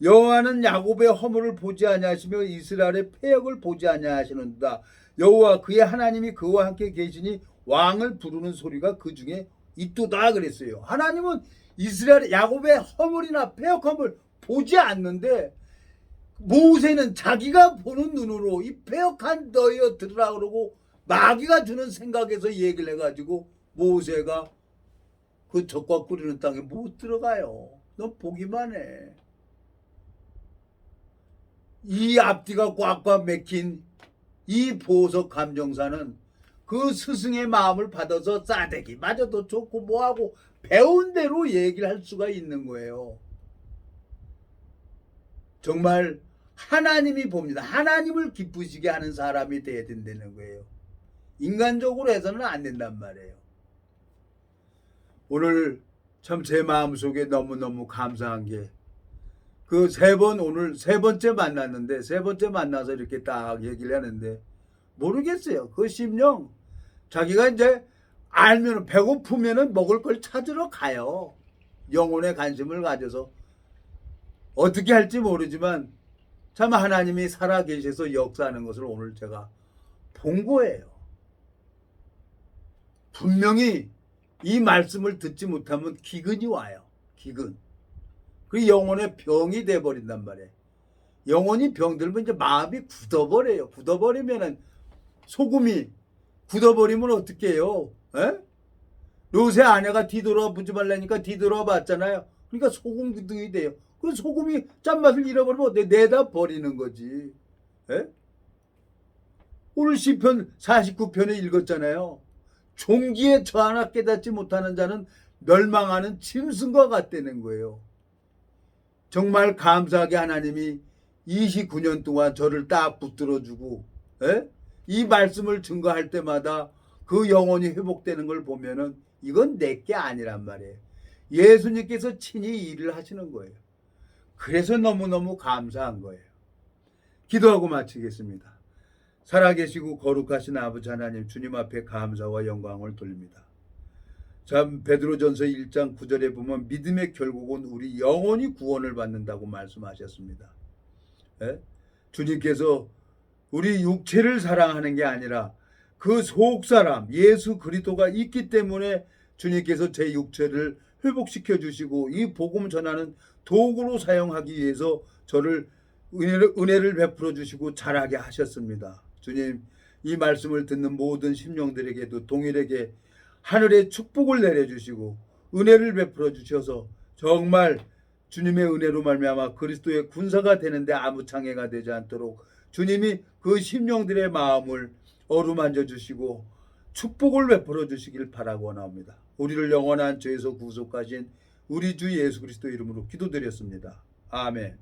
S1: 여호와는 야곱의 허물을 보지 아니하시며 이스라엘의 패역을 보지 아니하시는도다. 여호와 그의 하나님이 그와 함께 계시니 왕을 부르는 소리가 그 중에 있도다 그랬어요. 하나님은 이스라엘 야곱의 허물이나 패역함을 보지 않는데 모세는 자기가 보는 눈으로 이 패역한 너희여 들으라 그러고 마귀가 주는 생각에서 얘기를 해가지고 모세가 그 적과 꾸리는 땅에 못 들어가요. 너 보기만 해. 이 앞뒤가 꽉꽉 맥힌 이 보석 감정사는 그 스승의 마음을 받아서 싸대기 맞아도 좋고 뭐하고 배운 대로 얘기를 할 수가 있는 거예요. 정말 하나님이 봅니다. 하나님을 기쁘시게 하는 사람이 돼야 된다는 거예요. 인간적으로 해서는 안 된단 말이에요. 오늘 참 제 마음속에 너무너무 감사한 게 그 오늘 세 번째 만났는데 세 번째 만나서 이렇게 딱 얘기를 하는데 모르겠어요. 그 심령 자기가 이제 알면 배고프면은 먹을 걸 찾으러 가요. 영혼의 관심을 가져서 어떻게 할지 모르지만 참 하나님이 살아계셔서 역사하는 것을 오늘 제가 본 거예요. 분명히 이 말씀을 듣지 못하면 기근이 와요. 기근. 그 영혼의 병이 돼버린단 말이에요. 영혼이 병들면 이제 마음이 굳어버려요. 굳어버리면은 소금이 굳어버리면 어떻게 해요? 에? 요새 아내가 뒤돌아보지 말라니까 뒤돌아 봤잖아요. 그러니까 소금 기둥이 돼요. 그 소금이 짠맛을 잃어버리면 어때? 내다 버리는 거지. 에? 오늘 시편 49편에 읽었잖아요. 종기에 저 하나 깨닫지 못하는 자는 멸망하는 짐승과 같다는 거예요. 정말 감사하게 하나님이 29년 동안 저를 딱 붙들어주고 이 말씀을 증거할 때마다 그 영혼이 회복되는 걸 보면은 이건 내게 아니란 말이에요. 예수님께서 친히 일을 하시는 거예요. 그래서 너무너무 감사한 거예요. 기도하고 마치겠습니다. 살아계시고 거룩하신 아버지 하나님, 주님 앞에 감사와 영광을 돌립니다. 참 베드로전서 1장 9절에 보면 믿음의 결국은 우리 영혼이 구원을 받는다고 말씀하셨습니다. 주님께서 우리 육체를 사랑하는 게 아니라 그 속사람 예수 그리스도가 있기 때문에 주님께서 제 육체를 회복시켜 주시고 이 복음 전하는 도구로 사용하기 위해서 저를 은혜를 베풀어 주시고 자라게 하셨습니다. 주님, 이 말씀을 듣는 모든 심령들에게도 동일하게 하늘의 축복을 내려주시고 은혜를 베풀어 주셔서 정말 주님의 은혜로 말미암아 그리스도의 군사가 되는데 아무 장애가 되지 않도록 주님이 그 심령들의 마음을 어루만져 주시고 축복을 베풀어 주시길 바라고 원합니다. 우리를 영원한 죄에서 구속하신 우리 주 예수 그리스도 이름으로 기도드렸습니다. 아멘.